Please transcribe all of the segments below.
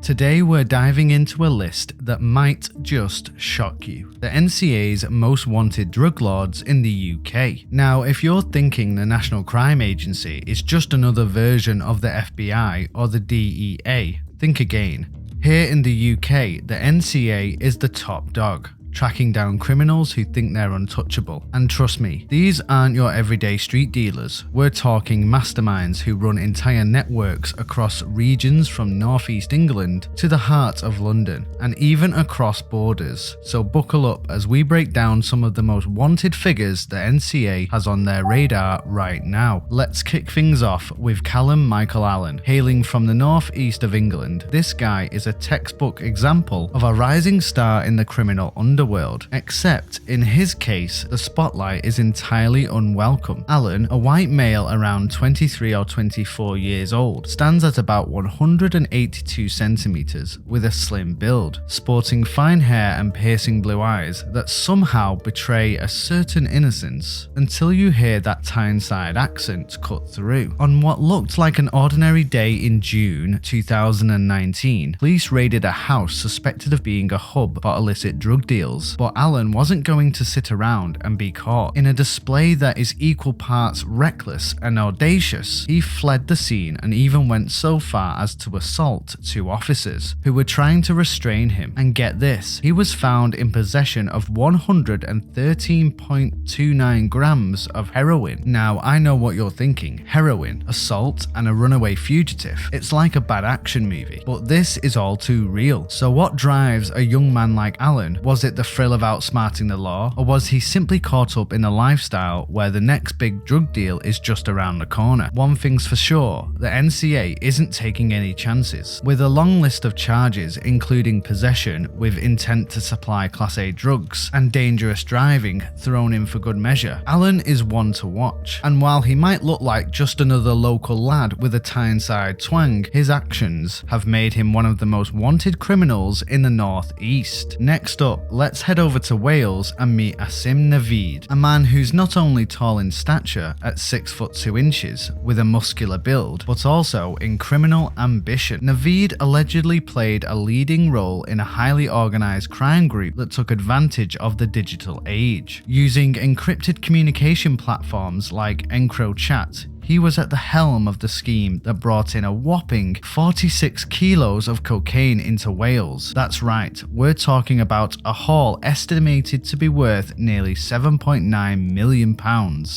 Today we're diving into a list that might just shock you. The NCA's most wanted drug lords in the UK. Now, if you're thinking the National Crime Agency is just another version of the FBI or the DEA, think again. Here in the UK, the NCA is the top dog, tracking down criminals who think they're untouchable. And trust me, these aren't your everyday street dealers. We're talking masterminds who run entire networks across regions from northeast England to the heart of London, and even across borders. So buckle up as we break down some of the most wanted figures the NCA has on their radar right now. Let's kick things off with Callum Michael Allen. Hailing from the northeast of England, this guy is a textbook example of a rising star in the criminal underworld. Except, in his case, the spotlight is entirely unwelcome. Allen, a white male around 23 or 24 years old, stands at about 182 centimeters with a slim build, sporting fine hair and piercing blue eyes that somehow betray a certain innocence until you hear that Tyneside accent cut through. On what looked like an ordinary day in June 2019, police raided a house suspected of being a hub for illicit drug deals. But Allen wasn't going to sit around and be caught. In a display that is equal parts reckless and audacious, he fled the scene and even went so far as to assault two officers who were trying to restrain him. And get this, he was found in possession of 113.29 grams of heroin. Now, I know what you're thinking. Heroin, assault, and a runaway fugitive. It's like a bad action movie. But this is all too real. So what drives a young man like Allen? Was it the thrill of outsmarting the law, or was he simply caught up in a lifestyle where the next big drug deal is just around the corner? One thing's for sure, the NCA isn't taking any chances. With a long list of charges including possession with intent to supply Class A drugs and dangerous driving thrown in for good measure, Allen is one to watch. And while he might look like just another local lad with a Tyneside twang, his actions have made him one of the most wanted criminals in the northeast. Next up, let's head over to Wales and meet Asim Naveed, a man who's not only tall in stature at 6 foot 2 inches with a muscular build, but also in criminal ambition. Naveed allegedly played a leading role in a highly organized crime group that took advantage of the digital age. Using encrypted communication platforms like EncroChat, he was at the helm of the scheme that brought in a whopping 46 kilos of cocaine into Wales. That's right, we're talking about a haul estimated to be worth nearly £7.9 million.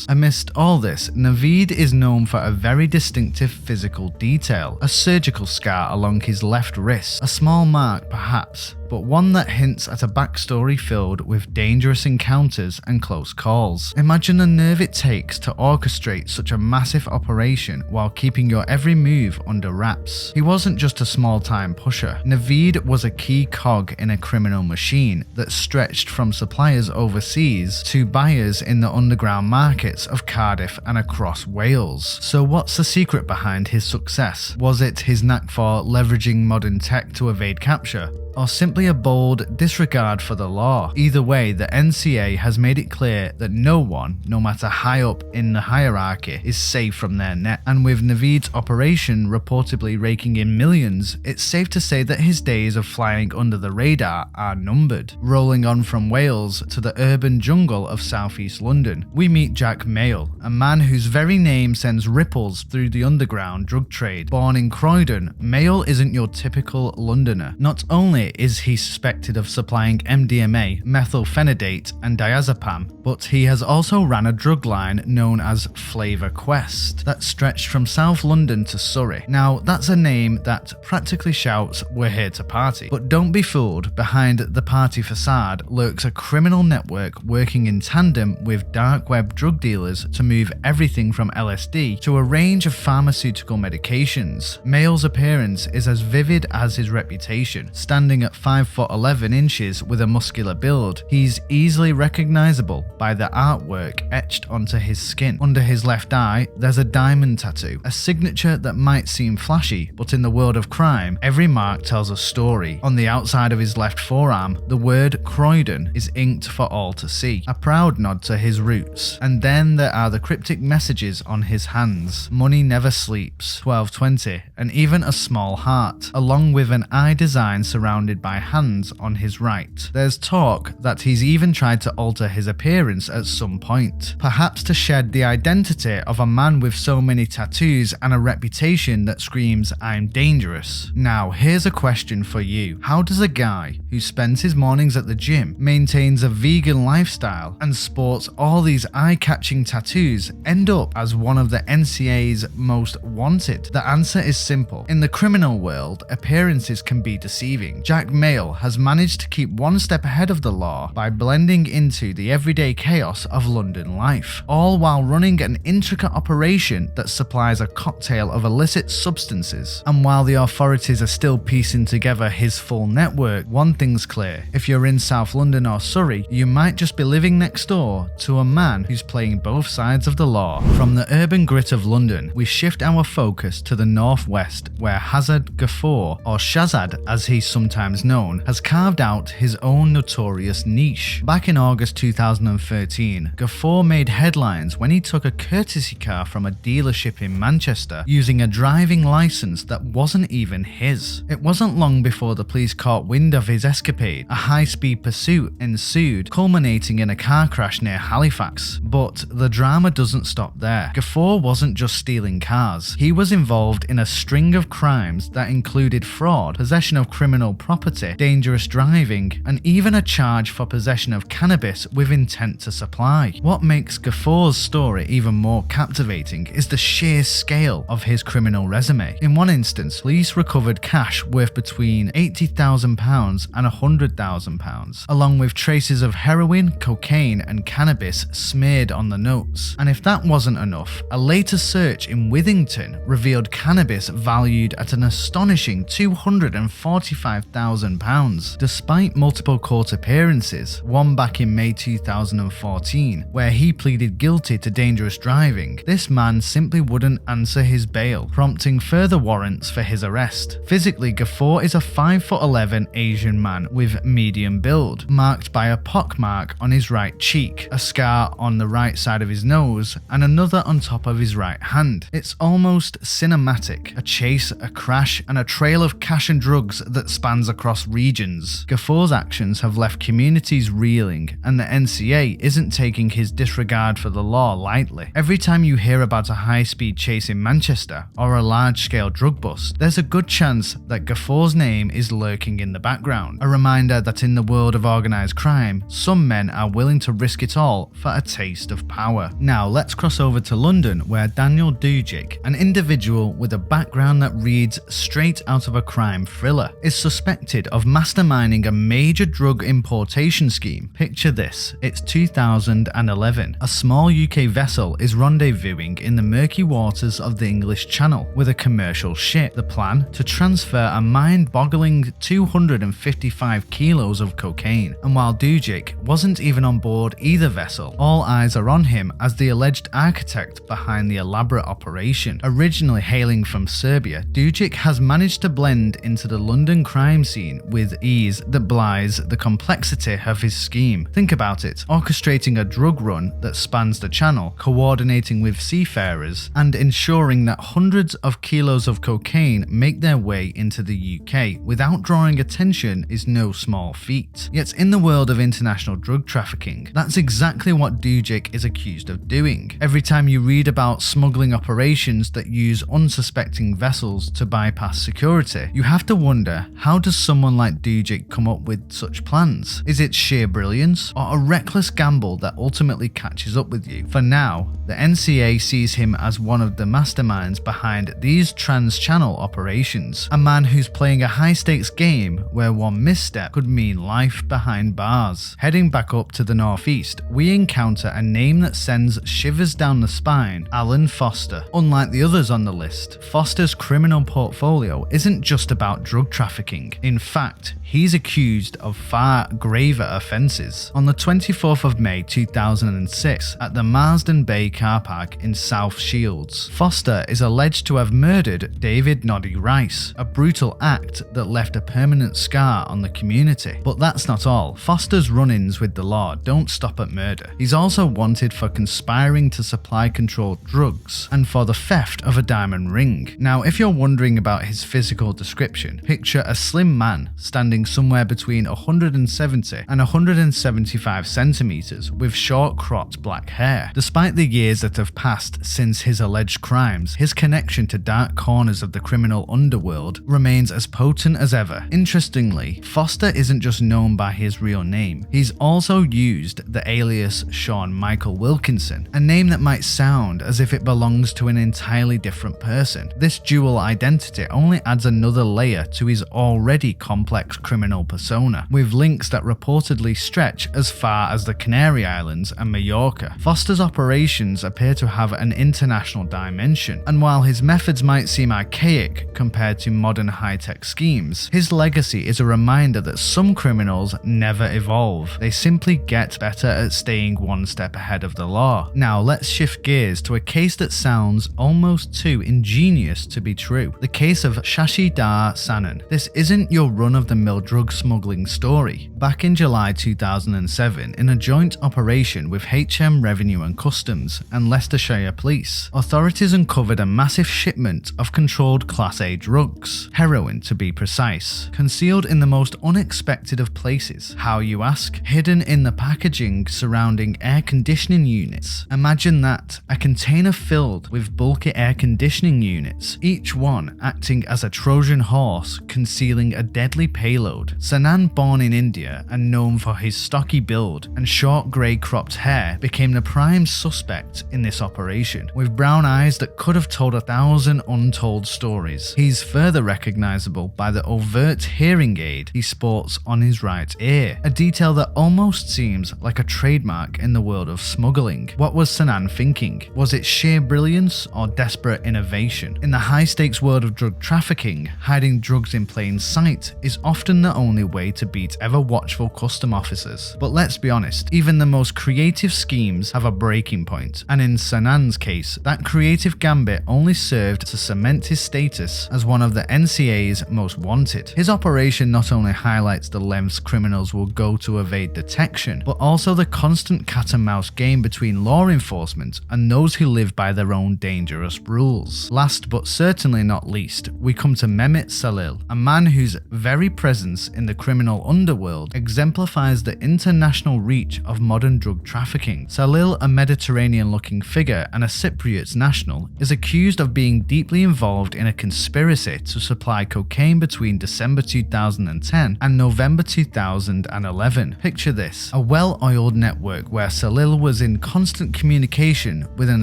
Amidst all this, Naveed is known for a very distinctive physical detail, a surgical scar along his left wrist, a small mark perhaps, but one that hints at a backstory filled with dangerous encounters and close calls. Imagine the nerve it takes to orchestrate such a massive operation while keeping your every move under wraps. He wasn't just a small-time pusher. Naveed was a key cog in a criminal machine that stretched from suppliers overseas to buyers in the underground markets of Cardiff and across Wales. So what's the secret behind his success? Was it his knack for leveraging modern tech to evade capture, or simply a bold disregard for the law? Either way, the NCA has made it clear that no one, no matter high up in the hierarchy, is safe from their net. And with Naveed's operation reportedly raking in millions, it's safe to say that his days of flying under the radar are numbered. Rolling on from Wales to the urban jungle of southeast London, we meet Jack Mayle, a man whose very name sends ripples through the underground drug trade. Born in Croydon, Mayle isn't your typical Londoner. Not only is he suspected of supplying MDMA, methylphenidate and diazepam, but he has also ran a drug line known as Flavor Quest that stretched from South London to Surrey. Now, that's a name that practically shouts, "We're here to party." But don't be fooled, behind the party facade lurks a criminal network working in tandem with dark web drug dealers to move everything from LSD to a range of pharmaceutical medications. Mayle's appearance is as vivid as his reputation. Standing at 5 foot 11 inches with a muscular build, he's easily recognizable by the artwork etched onto his skin. Under his left eye, there's a diamond tattoo, a signature that might seem flashy, but in the world of crime, every mark tells a story. On the outside of his left forearm, the word Croydon is inked for all to see, a proud nod to his roots. And then there are the cryptic messages on his hands: "Money never sleeps, 1220, and even a small heart, along with an eye design surrounded by hands on his right. There's talk that he's even tried to alter his appearance at some point, perhaps to shed the identity of a man with so many tattoos and a reputation that screams "I'm dangerous." Now, here's a question for you. How does a guy who spends his mornings at the gym, maintains a vegan lifestyle, and sports all these eye-catching tattoos end up as one of the NCA's most wanted? The answer is simple. In the criminal world, appearances can be deceiving. Jack Mayle has managed to keep one step ahead of the law by blending into the everyday chaos of London life, all while running an intricate operation that supplies a cocktail of illicit substances. And while the authorities are still piecing together his full network, one thing's clear. If you're in South London or Surrey, you might just be living next door to a man who's playing both sides of the law. From the urban grit of London, we shift our focus to the northwest, where Hazad Ghafoor, or Shazad as he's sometimes known, has carved out his own notorious niche. Back in August 2013, Ghafoor made headlines when he took a courtesy car from a dealership in Manchester using a driving license that wasn't even his. It wasn't long before the police caught wind of his escapade. A high-speed pursuit ensued, culminating in a car crash near Halifax. But the drama doesn't stop there. Ghafoor wasn't just stealing cars. He was involved in a string of crimes that included fraud, possession of criminal property, dangerous driving, and even a charge for possession of cannabis with intent to supply. What makes Ghafoor's story even more captivating is the sheer scale of his criminal resume. In one instance, police recovered cash worth between £80,000 and £100,000, along with traces of heroin, cocaine, and cannabis smeared on the notes. And if that wasn't enough, a later search in Withington revealed cannabis valued at an astonishing £245,000. Despite multiple court appearances, one back in May 2014, where he pleaded guilty to dangerous driving, this man simply wouldn't answer his bail, prompting further warrants for his arrest. Physically, Ghafoor is a 5'11" Asian man with medium build, marked by a pockmark on his right cheek, a scar on the right side of his nose, and another on top of his right hand. It's almost cinematic, a chase, a crash, and a trail of cash and drugs that spans across regions. Ghafoor's actions have left communities reeling, and the NCA isn't taking his disregard for the law lightly. Every time you hear about a high-speed chase in Manchester or a large-scale drug bust, there's a good chance that Ghafoor's name is lurking in the background. A reminder that in the world of organised crime, some men are willing to risk it all for a taste of power. Now let's cross over to London, where Daniel Dugic, an individual with a background that reads straight out of a crime thriller, is suspected of masterminding a major drug importation scheme. Picture this, it's 2011. A small UK vessel is rendezvousing in the murky waters of the English Channel with a commercial ship. The plan? To transfer a mind-boggling 255 kilos of cocaine. And while Dugic wasn't even on board either vessel, all eyes are on him as the alleged architect behind the elaborate operation. Originally hailing from Serbia, Dugic has managed to blend into the London crime scene with ease that belies the complexity of his scheme. Think about it, orchestrating a drug run that spans the channel, coordinating with seafarers, and ensuring that hundreds of kilos of cocaine make their way into the UK without drawing attention is no small feat. Yet in the world of international drug trafficking, that's exactly what Dugic is accused of doing. Every time you read about smuggling operations that use unsuspecting vessels to bypass security, you have to wonder, how does someone like Dugic come up with such plans? Is it sheer brilliance, or a reckless gamble that ultimately catches up with you? For now, the NCA sees him as one of the masterminds behind these trans-channel operations, a man who's playing a high-stakes game where one misstep could mean life behind bars. Heading back up to the northeast, we encounter a name that sends shivers down the spine: Allan Foster. Unlike the others on the list, Foster's criminal portfolio isn't just about drug trafficking. In fact, he's accused of far graver offences. On the 24th of May 2006, at the Marsden Bay car park in South Shields, Foster is alleged to have murdered David Noddy Rice, a brutal act that left a permanent scar on the community. But that's not all. Foster's run-ins with the law don't stop at murder. He's also wanted for conspiring to supply controlled drugs and for the theft of a diamond ring. Now, Now, if you're wondering about his physical description, picture a slim man standing somewhere between 170 and 175 centimeters with short cropped black hair. Despite the years that have passed since his alleged crimes, his connection to dark corners of the criminal underworld remains as potent as ever. Interestingly, Foster isn't just known by his real name, he's also used the alias Sean Michael Wilkinson, a name that might sound as if it belongs to an entirely different person. This dual identity only adds another layer to his already complex criminal persona, with links that reportedly stretch as far as the Canary Islands and Mallorca. Foster's operations appear to have an international dimension, and while his methods might seem archaic compared to modern high-tech schemes, his legacy is a reminder that some criminals never evolve. They simply get better at staying one step ahead of the law. Now let's shift gears to a case that sounds almost too ingenious to be true. The case of Shashi Dhar Sahnan. This isn't your run-of-the-mill drug smuggling story. Back in July 2007, in a joint operation with HM Revenue and Customs and Leicestershire Police, authorities uncovered a massive shipment of controlled Class A drugs, heroin to be precise, concealed in the most unexpected of places. How, you ask? Hidden in the packaging surrounding air conditioning units. Imagine that, a container filled with bulky air conditioning units, each one acting as a Trojan horse concealing a deadly payload. Sahnan, born in India and known for his stocky build and short grey cropped hair, became the prime suspect in this operation, with brown eyes that could have told 1,000 untold stories. He's further recognisable by the overt hearing aid he sports on his right ear, a detail that almost seems like a trademark in the world of smuggling. What was Sahnan thinking? Was it sheer brilliance or desperate innovation? In the high-stakes world of drug trafficking, hiding drugs in plain sight is often the only way to beat ever-watchful custom officers. But let's be honest, even the most creative schemes have a breaking point, and in Sahnan's case, that creative gambit only served to cement his status as one of the NCA's most wanted. His operation not only highlights the lengths criminals will go to evade detection, but also the constant cat-and-mouse game between law enforcement and those who live by their own dangerous rules. Last but certainly not least, we come to Mehmet Salih, a man whose very presence in the criminal underworld exemplifies the international reach of modern drug trafficking. Salih, a Mediterranean-looking figure and a Cypriot national, is accused of being deeply involved in a conspiracy to supply cocaine between December 2010 and November 2011. Picture this, a well-oiled network where Salih was in constant communication with an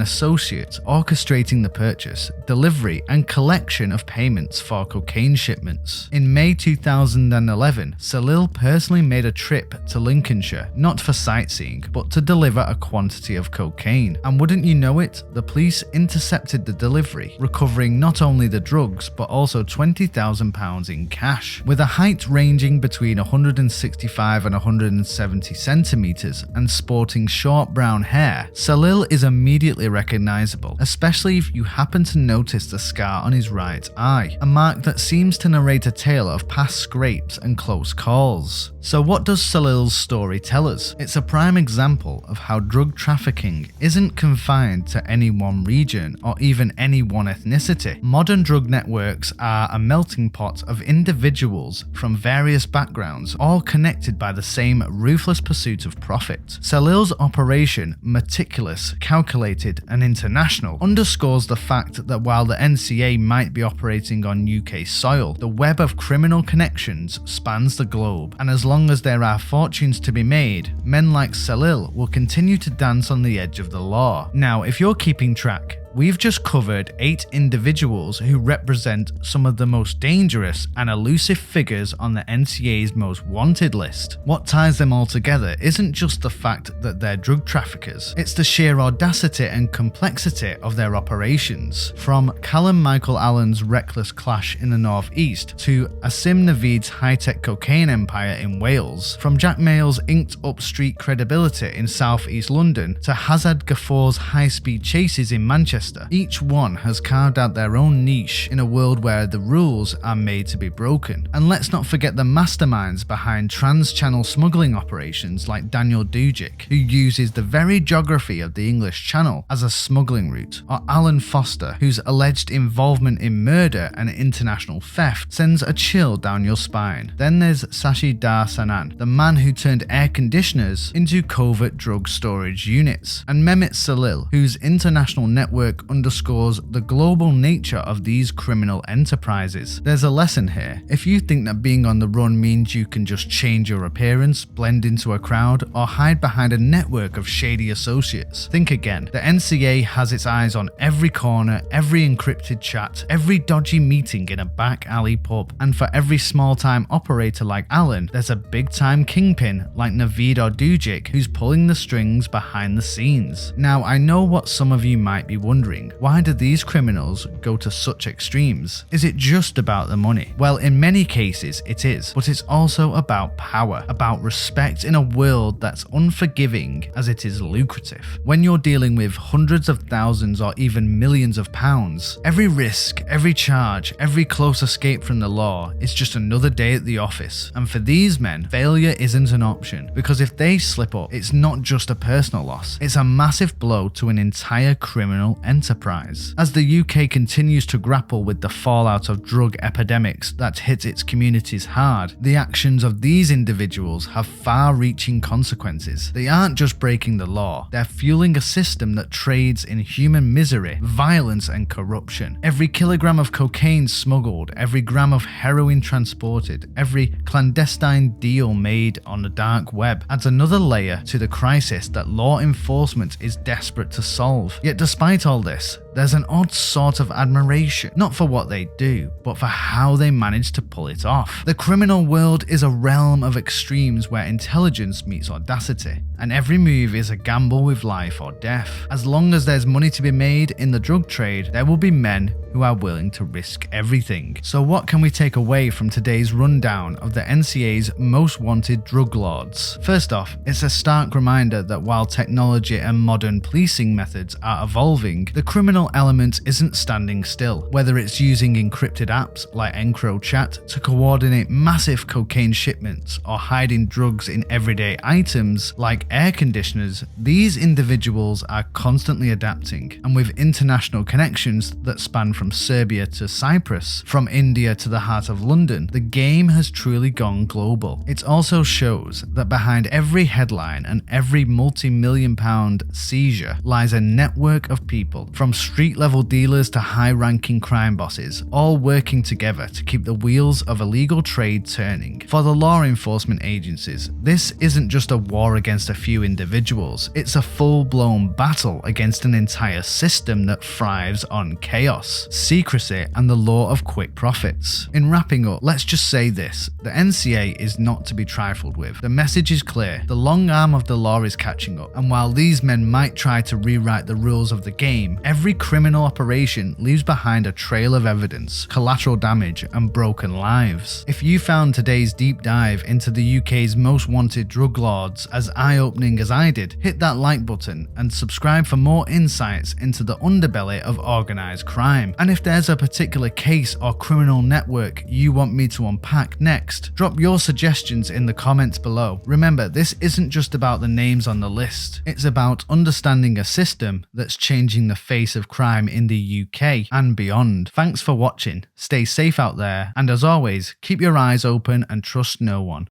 associate orchestrating the purchase, delivery and collection of payments for cocaine shipments. In May 2011, Salih personally made a trip to Lincolnshire, not for sightseeing, but to deliver a quantity of cocaine. And wouldn't you know it, the police intercepted the delivery, recovering not only the drugs but also £20,000 in cash. With a height ranging between 165 and 170 centimeters and sporting short brown hair, Salih is immediately recognizable, especially if you happen to notice the scar on his right eye, a mark that seems to narrate a tale of past scrapes and close calls. So what does Salih's story tell us? It's a prime example of how drug trafficking isn't confined to any one region or even any one ethnicity. Modern drug networks are a melting pot of individuals from various backgrounds, all connected by the same ruthless pursuit of profit. Salih's operation, meticulous, calculated and international, underscores the fact that while the NCA might be operating on UK soil, the web of criminal connections spans the globe, and as long as there are fortunes to be made, men like Salih will continue to dance on the edge of the law. Now, if you're keeping track, we've just covered 8 individuals who represent some of the most dangerous and elusive figures on the NCA's most wanted list. What ties them all together isn't just the fact that they're drug traffickers, it's the sheer audacity and complexity of their operations. From Callum Michael Allen's reckless clash in the northeast to Asim Naveed's high-tech cocaine empire in Wales, from Jack Mayle's inked-up street credibility in southeast London to Hazad Ghafoor's high-speed chases in Manchester, Manchester. Each one has carved out their own niche in a world where the rules are made to be broken. And let's not forget the masterminds behind trans-channel smuggling operations like Daniel Dugic, who uses the very geography of the English Channel as a smuggling route, or Allan Foster, whose alleged involvement in murder and international theft sends a chill down your spine. Then there's Shashi Dhar Sahnan, the man who turned air conditioners into covert drug storage units, and Mehmet Salih, whose international network underscores the global nature of these criminal enterprises. There's a lesson here. If you think that being on the run means you can just change your appearance, blend into a crowd, or hide behind a network of shady associates, think again. The NCA has its eyes on every corner, every encrypted chat, every dodgy meeting in a back alley pub, and for every small-time operator like Allan, there's a big-time kingpin like Naveed or Dugic who's pulling the strings behind the scenes. Now, I know what some of you might be wondering. Why do these criminals go to such extremes? Is it just about the money? Well, in many cases it is, but it's also about power, about respect in a world that's unforgiving as it is lucrative. When you're dealing with hundreds of thousands or even millions of pounds, every risk, every charge, every close escape from the law is just another day at the office. And for these men, failure isn't an option, because if they slip up, it's not just a personal loss, it's a massive blow to an entire criminal enterprise. As the UK continues to grapple with the fallout of drug epidemics that hit its communities hard, the actions of these individuals have far-reaching consequences. They aren't just breaking the law, they're fueling a system that trades in human misery, violence and corruption. Every kilogram of cocaine smuggled, every gram of heroin transported, every clandestine deal made on the dark web adds another layer to the crisis that law enforcement is desperate to solve. Yet despite all this, there's an odd sort of admiration, not for what they do, but for how they manage to pull it off. The criminal world is a realm of extremes where intelligence meets audacity, and every move is a gamble with life or death. As long as there's money to be made in the drug trade, there will be men who are willing to risk everything. So what can we take away from today's rundown of the NCA's most wanted drug lords? First off, it's a stark reminder that while technology and modern policing methods are evolving, the criminal element isn't standing still. Whether it's using encrypted apps like EncroChat to coordinate massive cocaine shipments or hiding drugs in everyday items like air conditioners, these individuals are constantly adapting, and with international connections that span from Serbia to Cyprus, from India to the heart of London, the game has truly gone global. It also shows that behind every headline and every multi-million-pound seizure lies a network of people, from street-level dealers to high-ranking crime bosses, all working together to keep the wheels of illegal trade turning. For the law enforcement agencies, this isn't just a war against a few individuals, it's a full-blown battle against an entire system that thrives on chaos, secrecy, and the law of quick profits. In wrapping up, let's just say this: the NCA is not to be trifled with. The message is clear, the long arm of the law is catching up, and while these men might try to rewrite the rules of the game, every criminal operation leaves behind a trail of evidence, collateral damage, and broken lives. If you found today's deep dive into the UK's most wanted drug lords as eye-opening as I did, hit that like button and subscribe for more insights into the underbelly of organised crime. And if there's a particular case or criminal network you want me to unpack next, drop your suggestions in the comments below. Remember, this isn't just about the names on the list, it's about understanding a system that's changing the face of crime in the UK and beyond. Thanks for watching, stay safe out there, and as always, keep your eyes open and trust no one.